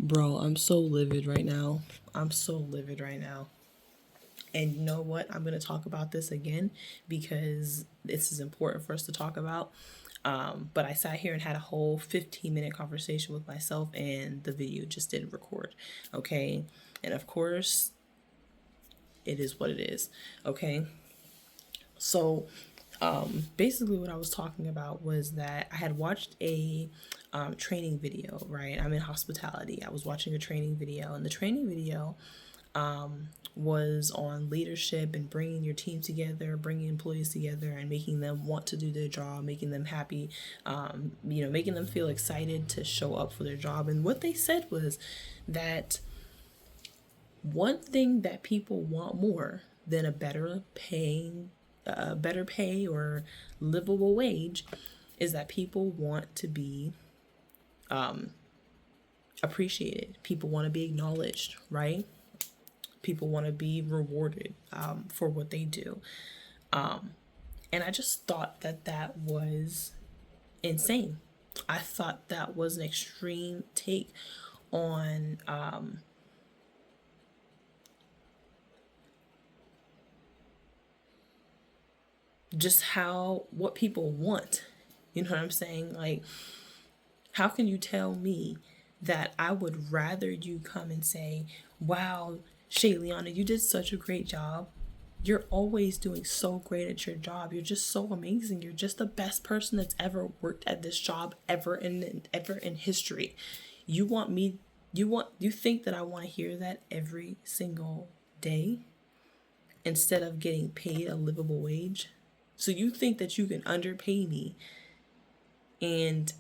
Bro, I'm so livid right now. I'm so livid right now. And you know what? I'm going to talk about this again because this is important for us to talk about. But I sat here and had a whole 15-minute conversation with myself, and the video just didn't record. Okay. And of course, it is what it is. Okay. So basically what I was talking about was that I had watched a training video, right? I'm in hospitality. I was watching a training video, and the training video was on leadership and bringing your team together, bringing employees together, and making them want to do their job, making them happy, making them feel excited to show up for their job. And what they said was that one thing that people want more than better pay or livable wage is that people want to be appreciated. People want to be acknowledged, right? People want to be rewarded for what they do. And I just thought that that was insane. I thought that was an extreme take on just what people want. You know what I'm saying? Like, how can you tell me that I would rather you come and say, wow, Shayliana, you did such a great job. You're always doing so great at your job. You're just so amazing. You're just the best person that's ever worked at this job ever in history. You think that I want to hear that every single day instead of getting paid a livable wage? So you think that you can underpay me and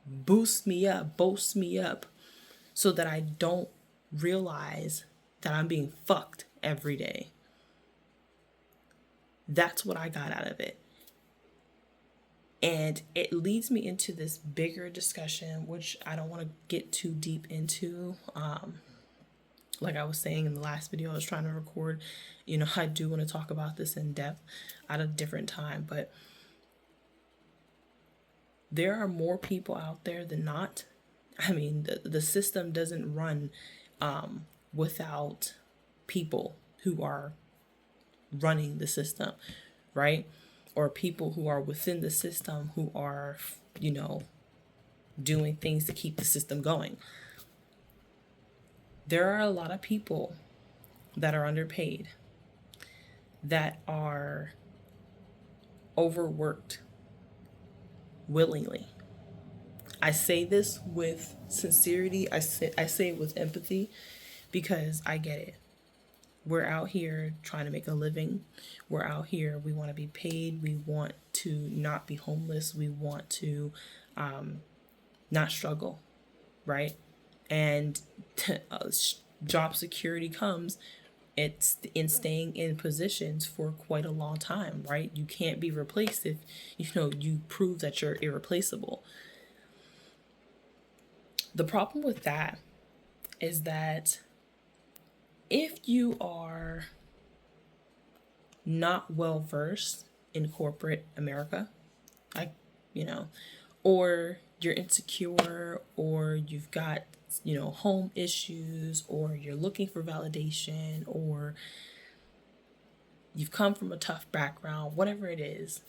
boast me up so that I don't realize that I'm being fucked every day. That's what I got out of it. And it leads me into this bigger discussion, which I don't want to get too deep into. Like I was saying in the last video I was trying to record, I do want to talk about this in depth at a different time, but there are more people out there than not. I mean, the system doesn't run without people who are running the system, right? Or people who are within the system who are, doing things to keep the system going. There are a lot of people that are underpaid, that are overworked willingly. I say this with sincerity. I say it with empathy because I get it. We're out here trying to make a living. We're out here. We want to be paid. We want to not be homeless. We want to not struggle, right? And job security comes, it's in staying in positions for quite a long time, right? You can't be replaced if you prove that you're irreplaceable. The problem with that is that if you are not well versed in corporate America, like, or you're insecure, or you've got, home issues, or you're looking for validation, or you've come from a tough background, whatever it is,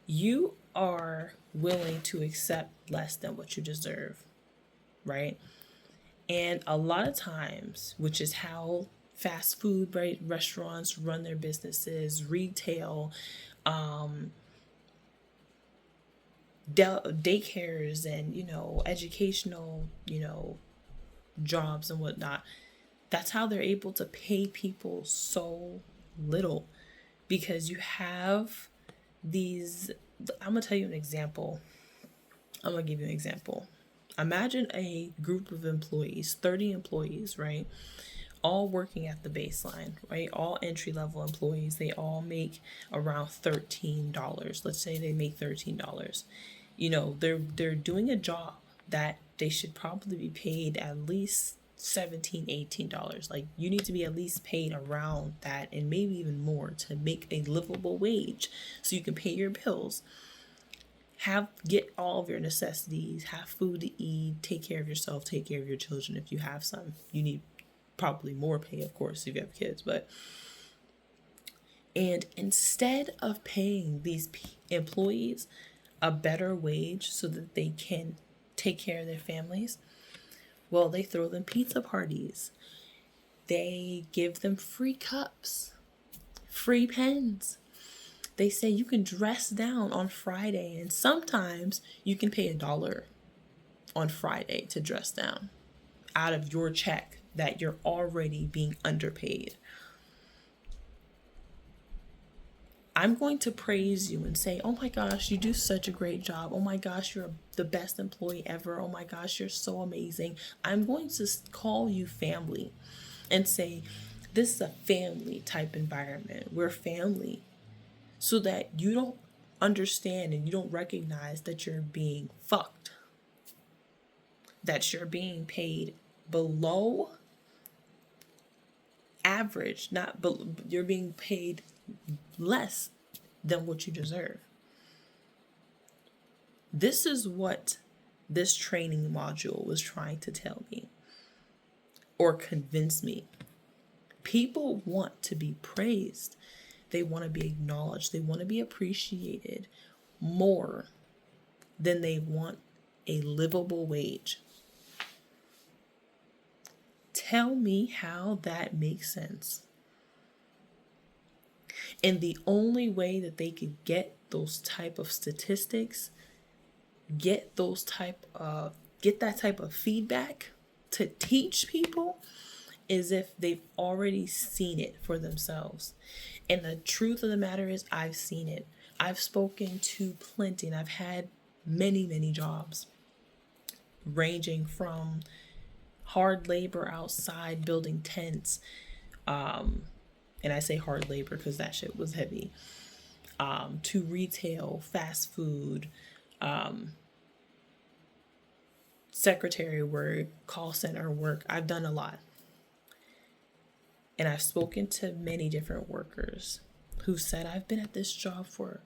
you are willing to accept less than what you deserve, right? And a lot of times, which is how fast food restaurants run their businesses, retail, daycares, and educational jobs and whatnot, that's how they're able to pay people so little, because you have these. I'm gonna tell you an example. I'm gonna give you an example. Imagine a group of employees, 30 employees, right? All working at the baseline, right? All entry-level employees. They all make around $13. Let's say they make $13. They're doing a job that they should probably be paid at least $17, $18. Like, you need to be at least paid around that, and maybe even more, to make a livable wage so you can pay your bills. Get all of your necessities, have food to eat, take care of yourself, take care of your children if you have some. You need probably more pay, of course, if you have kids, and instead of paying these employees a better wage so that they can take care of their families, well, they throw them pizza parties. They give them free cups, free pens. They say you can dress down on Friday, and sometimes you can pay $1 on Friday to dress down out of your check that you're already being underpaid. I'm going to praise you and say, oh my gosh, you do such a great job. Oh my gosh, you're the best employee ever. Oh my gosh, you're so amazing. I'm going to call you family and say, this is a family type environment. We're family. So that you don't understand and you don't recognize that you're being fucked. That you're being paid below average, you're being paid less than what you deserve. This is what this training module was trying to tell me or convince me. People want to be praised. They want to be acknowledged. They want to be appreciated more than they want a livable wage. Tell me how that makes sense. And the only way that they could get those type of statistics, get that type of feedback to teach people is if they've already seen it for themselves. And the truth of the matter is, I've seen it. I've spoken to plenty, and I've had many, many jobs, ranging from hard labor outside building tents, and I say hard labor because that shit was heavy, to retail, fast food, secretary work, call center work. I've done a lot. And I've spoken to many different workers who said, I've been at this job for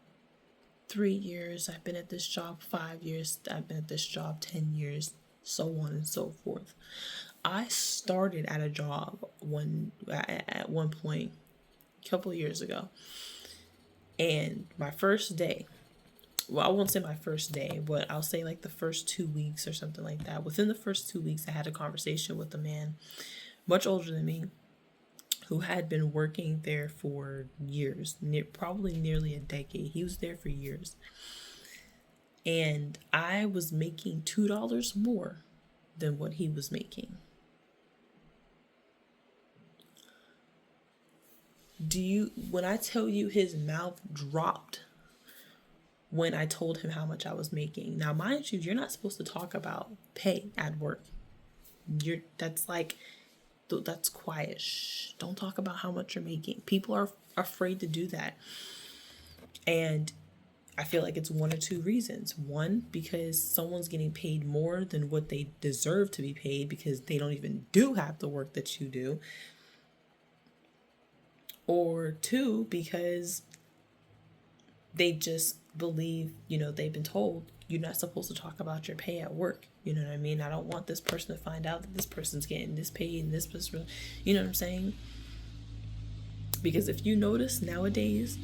3 years. I've been at this job 5 years. I've been at this job 10 years, so on and so forth. I started at a job at one point, a couple of years ago. And my first day, well, I won't say my first day, but I'll say like the first 2 weeks or something like that. Within the first 2 weeks, I had a conversation with a man much older than me, who had been working there for years, probably nearly a decade. He was there for years. And I was making $2 more than what he was making. When I tell you his mouth dropped when I told him how much I was making. Now, mind you, you're not supposed to talk about pay at work. That's quiet. Shh. Don't talk about how much you're making. People are afraid to do that. And I feel like it's one or two reasons. One, because someone's getting paid more than what they deserve to be paid because they don't even do half the work that you do. Or two, because they just believe, they've been told you're not supposed to talk about your pay at work. You know what I mean? I don't want this person to find out that this person's getting this paid and this person, you know what I'm saying? Because if you notice nowadays,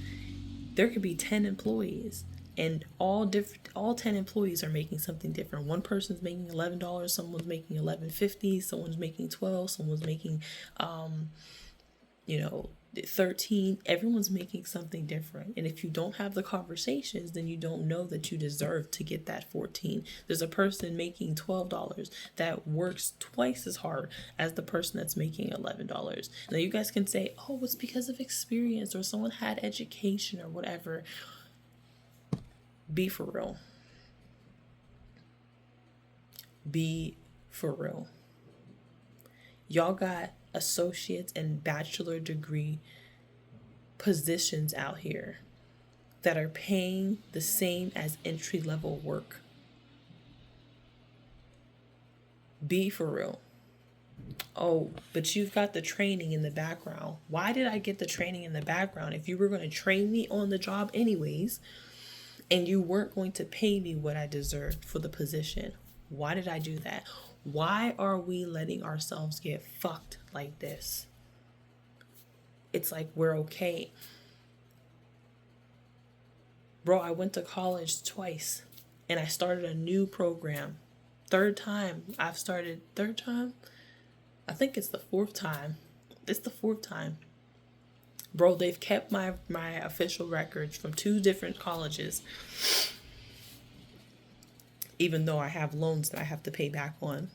there could be 10 employees and all 10 employees are making something different. One person's making $11, someone's making $11.50, someone's making $12, someone's making 13. Everyone's making something different. And if you don't have the conversations, then you don't know that you deserve to get that 14. There's a person making $12 that works twice as hard as the person that's making $11. Now you guys can say, oh, it's because of experience or someone had education or whatever. Be for real. Be for real. Y'all got associates and bachelor degree positions out here that are paying the same as entry-level work. Be for real. Oh, but you've got the training in the background. Why did I get the training in the background? If you were going to train me on the job anyways, and you weren't going to pay me what I deserved for the position. Why did I do that? Why are we letting ourselves get fucked like this? It's like we're okay. Bro, I went to college twice and I started a new program. Third time. I think it's the fourth time. It's the fourth time. Bro, they've kept my official records from 2 different colleges, even though I have loans that I have to pay back on.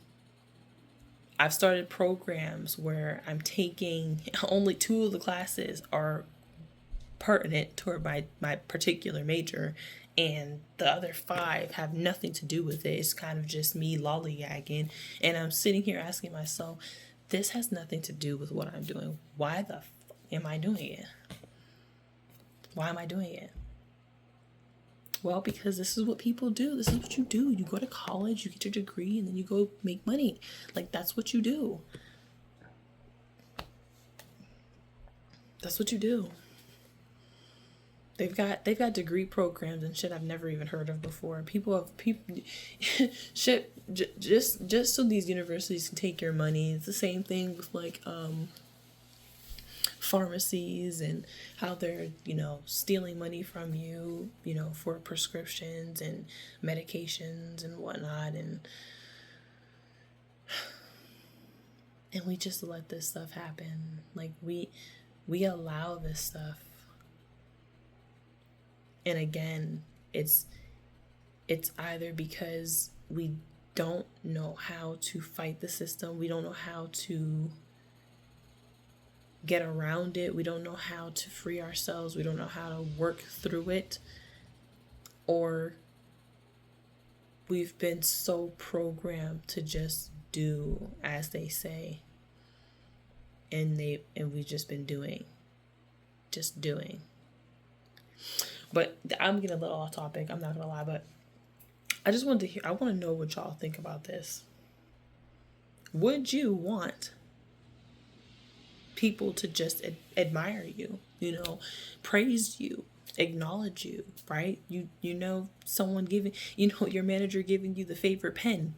I've started programs where I'm taking only 2 of the classes are pertinent toward my particular major, and the other 5 have nothing to do with it. It's kind of just me lollygagging, and I'm sitting here asking myself, this has nothing to do with what I'm doing. Why the am I doing it? Why am I doing it? Well, because this is what people do. This is what you do. You go to college, you get your degree, and then you go make money. Like, that's what you do. That's what you do. They've got degree programs and shit I've never even heard of before. People shit just so these universities can take your money. It's the same thing with like pharmacies and how they're, stealing money from you, for prescriptions and medications and whatnot, and we just let this stuff happen. Like we allow this stuff. And again, it's either because we don't know how to fight the system, we don't know how to get around it, we don't know how to free ourselves, we don't know how to work through it, or we've been so programmed to just do as they say, and we've just been doing. But I'm getting a little off topic, I'm not gonna lie, but I want to know what y'all think about this. Would you want people to just admire you, praise you, acknowledge you, right? Someone giving, your manager giving you the favorite pen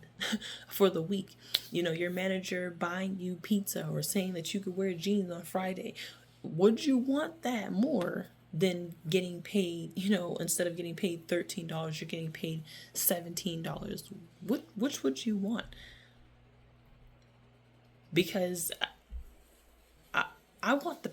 for the week, your manager buying you pizza or saying that you could wear jeans on Friday. Would you want that more than getting paid, instead of getting paid $13, you're getting paid $17? Which would you want? Because I want the